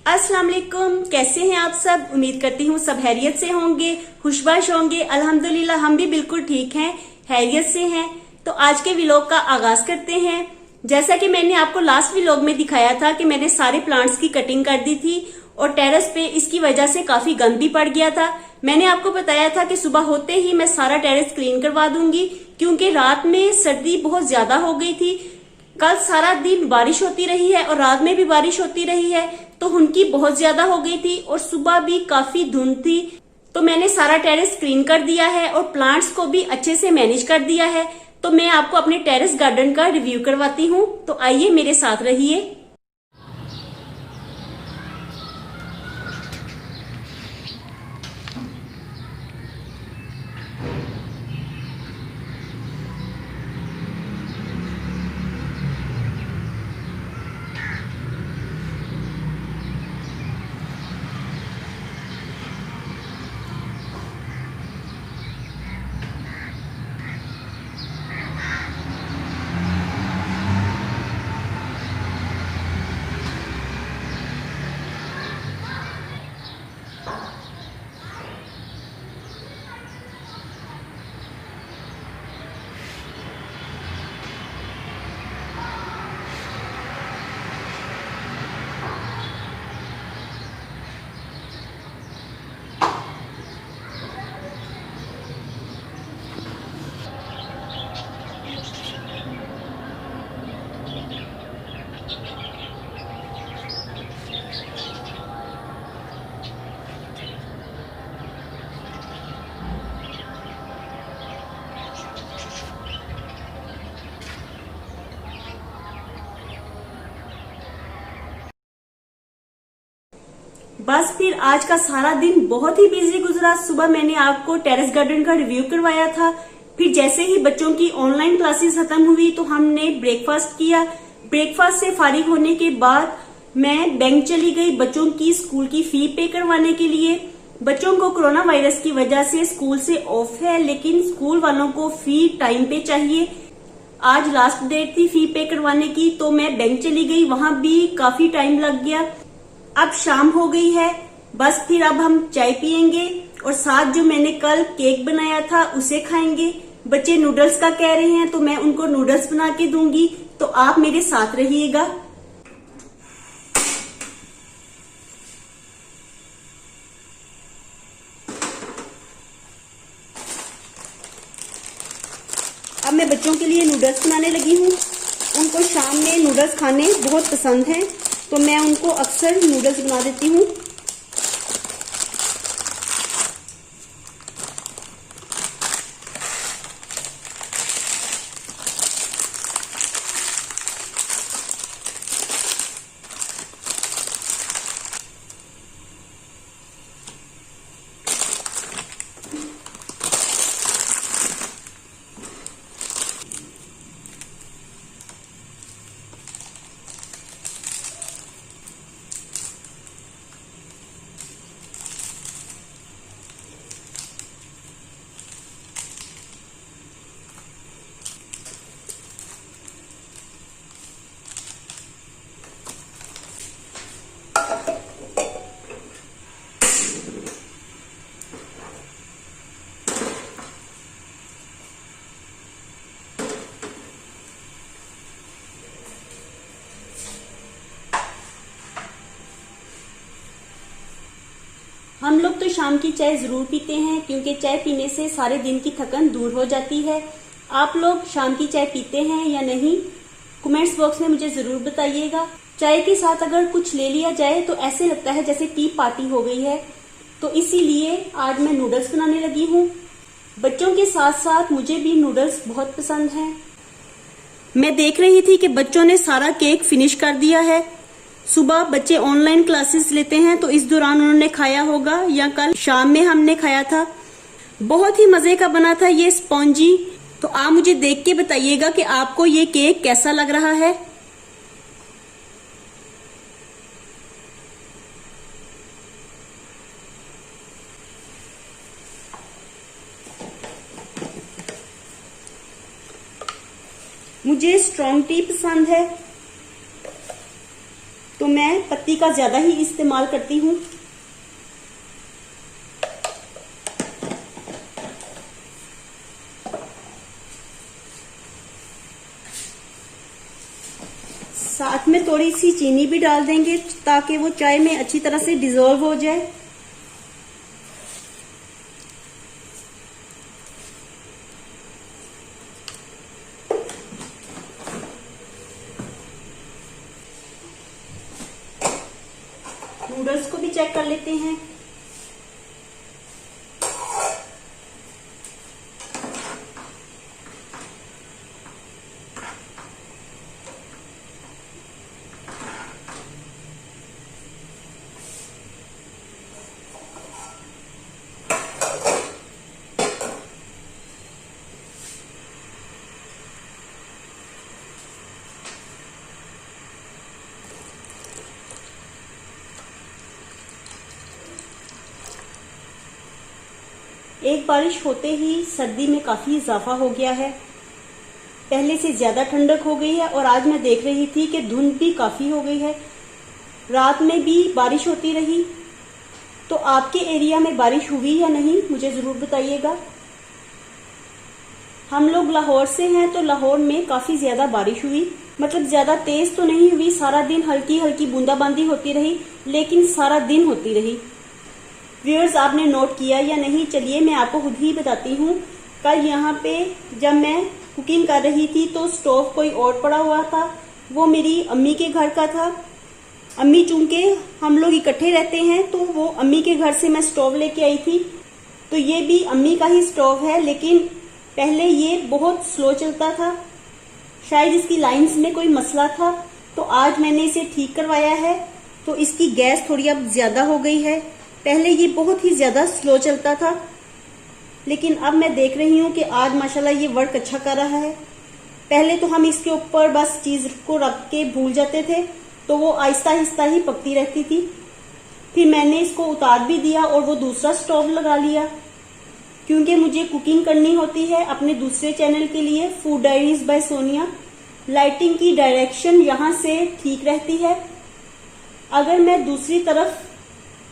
अस्सलाम वालेकुम। कैसे हैं आप सब? उम्मीद करती हूँ सब हैरियत से होंगे, खुशबाश होंगे। अल्हम्दुलिल्लाह हम भी बिल्कुल ठीक हैं, हैरियत से हैं। तो आज के व्लॉग का आगाज करते हैं। जैसा कि मैंने आपको लास्ट व्लॉग में दिखाया था कि मैंने सारे प्लांट्स की कटिंग कर दी थी और टेरेस पे इसकी वजह से काफी गंद भी पड़ गया था। मैंने आपको बताया था कि सुबह होते ही मैं सारा टेरेस क्लीन करवा दूंगी, क्योंकि रात में सर्दी बहुत ज्यादा हो गई थी। कल सारा दिन बारिश होती रही है और रात में भी बारिश होती रही है, तो हुनकी बहुत ज्यादा हो गई थी और सुबह भी काफी धुंध थी। तो मैंने सारा टेरेस क्लीन कर दिया है और प्लांट्स को भी अच्छे से मैनेज कर दिया है। तो मैं आपको अपने टेरेस गार्डन का रिव्यू करवाती हूँ, तो आइए मेरे साथ रहिए। बस फिर आज का सारा दिन बहुत ही बिजी गुजरा। सुबह मैंने आपको टेरेस गार्डन का रिव्यू करवाया था। फिर जैसे ही बच्चों की ऑनलाइन क्लासेस खत्म हुई तो हमने ब्रेकफास्ट किया। ब्रेकफास्ट से फारिग होने के बाद मैं बैंक चली गई बच्चों की स्कूल की फी पे करवाने के लिए। बच्चों को कोरोना वायरस की वजह से स्कूल से ऑफ है, लेकिन स्कूल वालों को फी टाइम पे चाहिए। आज लास्ट डेट थी फी पे करवाने की, तो मैं बैंक चली गई, वहां भी काफी टाइम लग गया। अब शाम हो गई है, बस फिर अब हम चाय पियेंगे और साथ जो मैंने कल केक बनाया था उसे खाएंगे। बच्चे नूडल्स का कह रहे हैं तो मैं उनको नूडल्स बना के दूंगी, तो आप मेरे साथ रहिएगा। अब मैं बच्चों के लिए नूडल्स बनाने लगी हूँ। उनको शाम में नूडल्स खाने बहुत पसंद हैं, तो मैं उनको अक्सर नूडल्स बना देती हूँ। हम लोग तो शाम की चाय जरूर पीते हैं, क्योंकि चाय पीने से सारे दिन की थकन दूर हो जाती है। आप लोग शाम की चाय पीते हैं या नहीं, कमेंट्स बॉक्स में मुझे जरूर बताइएगा। चाय के साथ अगर कुछ ले लिया जाए तो ऐसे लगता है जैसे टी पार्टी हो गई है। तो इसीलिए आज मैं नूडल्स बनाने लगी हूँ। बच्चों के साथ साथ मुझे भी नूडल्स बहुत पसंद हैं। मैं देख रही थी कि बच्चों ने सारा केक फिनिश कर दिया है। सुबह बच्चे ऑनलाइन क्लासेस लेते हैं, तो इस दौरान उन्होंने खाया होगा या कल शाम में हमने खाया था। बहुत ही मजे का बना था ये स्पॉन्जी। तो आप मुझे देख के बताइएगा कि आपको ये केक कैसा लग रहा है। मुझे स्ट्रॉन्ग टी पसंद है, तो तो मैं पत्ती का ज्यादा ही इस्तेमाल करती हूँ। साथ में थोड़ी सी चीनी भी डाल देंगे ताकि वो चाय में अच्छी तरह से डिजोल्व हो जाए। नूडल्स को भी चेक कर लेते हैं। एक बारिश होते ही सर्दी में काफी इजाफा हो गया है। पहले से ज्यादा ठंडक हो गई है और आज मैं देख रही थी कि धुंध भी काफी हो गई है। रात में भी बारिश होती रही। तो आपके एरिया में बारिश हुई या नहीं मुझे जरूर बताइएगा। हम लोग लाहौर से हैं तो लाहौर में काफी ज्यादा बारिश हुई। मतलब ज्यादा तेज तो नहीं हुई, सारा दिन हल्की हल्की बूंदाबांदी होती रही, लेकिन सारा दिन होती रही। व्यूअर्स, आपने नोट किया या नहीं, चलिए मैं आपको खुद ही बताती हूँ। कल यहाँ पे जब मैं कुकिंग कर रही थी तो स्टोव कोई और पड़ा हुआ था, वो मेरी अम्मी के घर का था। अम्मी चूंकि हम लोग इकट्ठे रहते हैं तो वो अम्मी के घर से मैं स्टोव लेके आई थी। तो ये भी अम्मी का ही स्टोव है, लेकिन पहले ये बहुत स्लो चलता था, शायद इसकी लाइंस में कोई मसला था। तो आज मैंने इसे ठीक करवाया है तो इसकी गैस थोड़ी अब ज्यादा हो गई है। पहले ये बहुत ही ज्यादा स्लो चलता था, लेकिन अब मैं देख रही हूँ कि आज माशाल्लाह ये वर्क अच्छा कर रहा है। पहले तो हम इसके ऊपर बस चीज को रख के भूल जाते थे तो वो आहिस्ता आहिस्ता ही पकती रहती थी। फिर मैंने इसको उतार भी दिया और वो दूसरा स्टोव लगा लिया, क्योंकि मुझे कुकिंग करनी होती है अपने दूसरे चैनल के लिए, food diaries by Sonia. Lighting की डायरेक्शन यहाँ से ठीक रहती है। अगर मैं दूसरी तरफ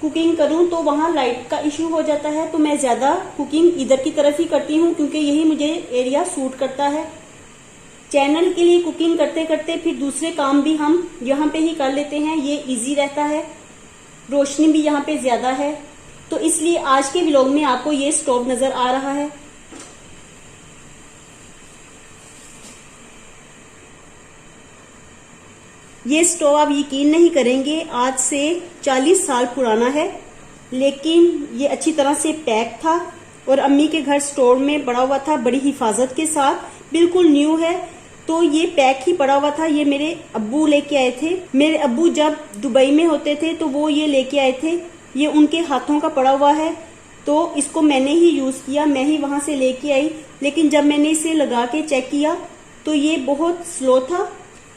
कुकिंग करूं तो वहां लाइट का इश्यू हो जाता है, तो मैं ज्यादा कुकिंग इधर की तरफ ही करती हूं क्योंकि यही मुझे एरिया सूट करता है। चैनल के लिए कुकिंग करते करते फिर दूसरे काम भी हम यहाँ पे ही कर लेते हैं, ये इजी रहता है। रोशनी भी यहाँ पे ज्यादा है, तो इसलिए आज के व्लॉग में आपको ये स्टोव नजर आ रहा है। ये स्टोव आप यकीन नहीं करेंगे, आज से 40 साल पुराना है, लेकिन ये अच्छी तरह से पैक था और अम्मी के घर स्टोर में पड़ा हुआ था बड़ी हिफाजत के साथ, बिल्कुल न्यू है। तो ये पैक ही पड़ा हुआ था। ये मेरे अब्बू लेके आए थे। मेरे अब्बू जब दुबई में होते थे तो वो ये लेके आए थे। ये उनके हाथों का पड़ा हुआ है, तो इसको मैंने ही यूज किया, मैं ही वहां से लेके आई। लेकिन जब मैंने इसे लगा के चेक किया तो ये बहुत स्लो था।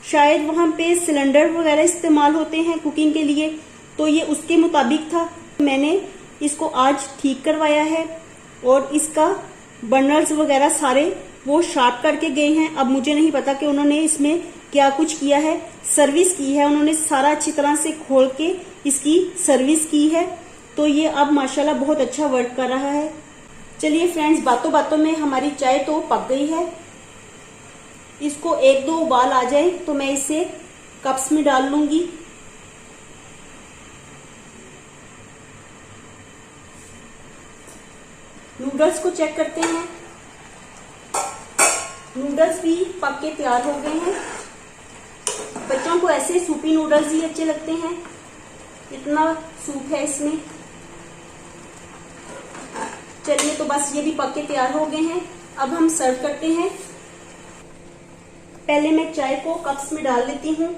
शायद वहां पे सिलेंडर वगैरह इस्तेमाल होते हैं कुकिंग के लिए, तो ये उसके मुताबिक था। मैंने इसको आज ठीक करवाया है और इसका बर्नर्स वगैरह सारे वो शार्प करके गए हैं। अब मुझे नहीं पता कि उन्होंने इसमें क्या कुछ किया है। सर्विस की है उन्होंने, सारा अच्छी तरह से खोल के इसकी सर्विस की है। तो ये अब माशाल्लाह बहुत अच्छा वर्क कर रहा है। चलिए फ्रेंड्स, बातों बातों में हमारी चाय तो पक गई है। इसको 1-2 उबाल आ जाए तो मैं इसे कप्स में डाल लूंगी। नूडल्स को चेक करते हैं। नूडल्स भी पक के तैयार हो गए हैं। बच्चों को ऐसे सूपी नूडल्स ही अच्छे लगते हैं, इतना सूप है इसमें। चलिए, तो बस ये भी पक के तैयार हो गए हैं। अब हम सर्व करते हैं। पहले मैं चाय को कप्स में डाल लेती हूँ।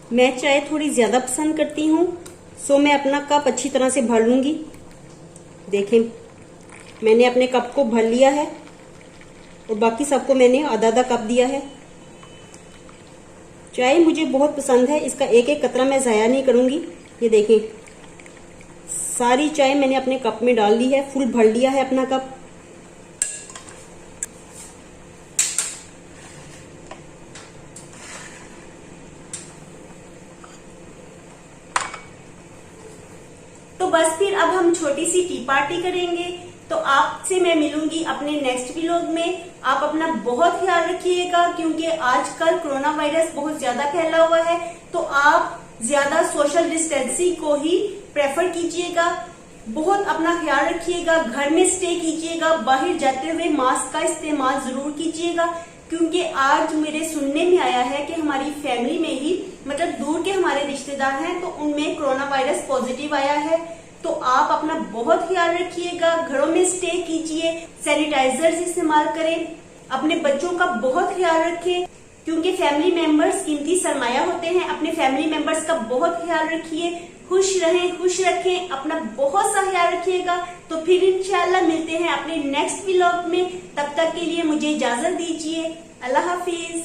मैं चाय थोड़ी ज्यादा पसंद करती हूँ, सो मैं अपना कप अच्छी तरह से भर लूंगी। देखें, मैंने अपने कप को भर लिया है और बाकी सबको मैंने आधा आधा कप दिया है। चाय मुझे बहुत पसंद है, इसका एक एक कतरा मैं ज़ाया नहीं करूंगी। ये देखें, सारी चाय मैंने अपने कप में डाल ली है, फुल भर लिया है अपना कप। तो बस फिर अब हम छोटी सी टी पार्टी करेंगे। तो आपसे मैं मिलूंगी अपने नेक्स्ट व्लॉग में। आप अपना बहुत ख्याल रखिएगा, क्योंकि आजकल कोरोना वायरस बहुत ज्यादा फैला हुआ है। तो आप ज्यादा सोशल डिस्टेंसिंग को ही प्रेफर कीजिएगा। बहुत अपना ख्याल रखिएगा, घर में स्टे कीजिएगा, बाहर जाते हुए मास्क का इस्तेमाल जरूर कीजिएगा। क्योंकि आज मेरे सुनने में आया है कि हमारी फैमिली में ही, मतलब दूर के हमारे रिश्तेदार हैं, तो उनमें कोरोना वायरस पॉजिटिव आया है। तो आप अपना बहुत ख्याल रखिएगा, घरों में स्टे कीजिए, सैनिटाइजर इस्तेमाल करें, अपने बच्चों का बहुत ख्याल रखें, क्योंकि फैमिली मेंबर्स कीमती सरमाया होते हैं। अपने फैमिली मेंबर्स का बहुत ख्याल रखिए, खुश रहें, खुश रखें, अपना बहुत सा ख्याल रखिएगा। तो फिर इंशाल्लाह मिलते हैं अपने नेक्स्ट व्लॉग में। तब तक के लिए मुझे इजाजत दीजिए। अल्लाह हाफिज।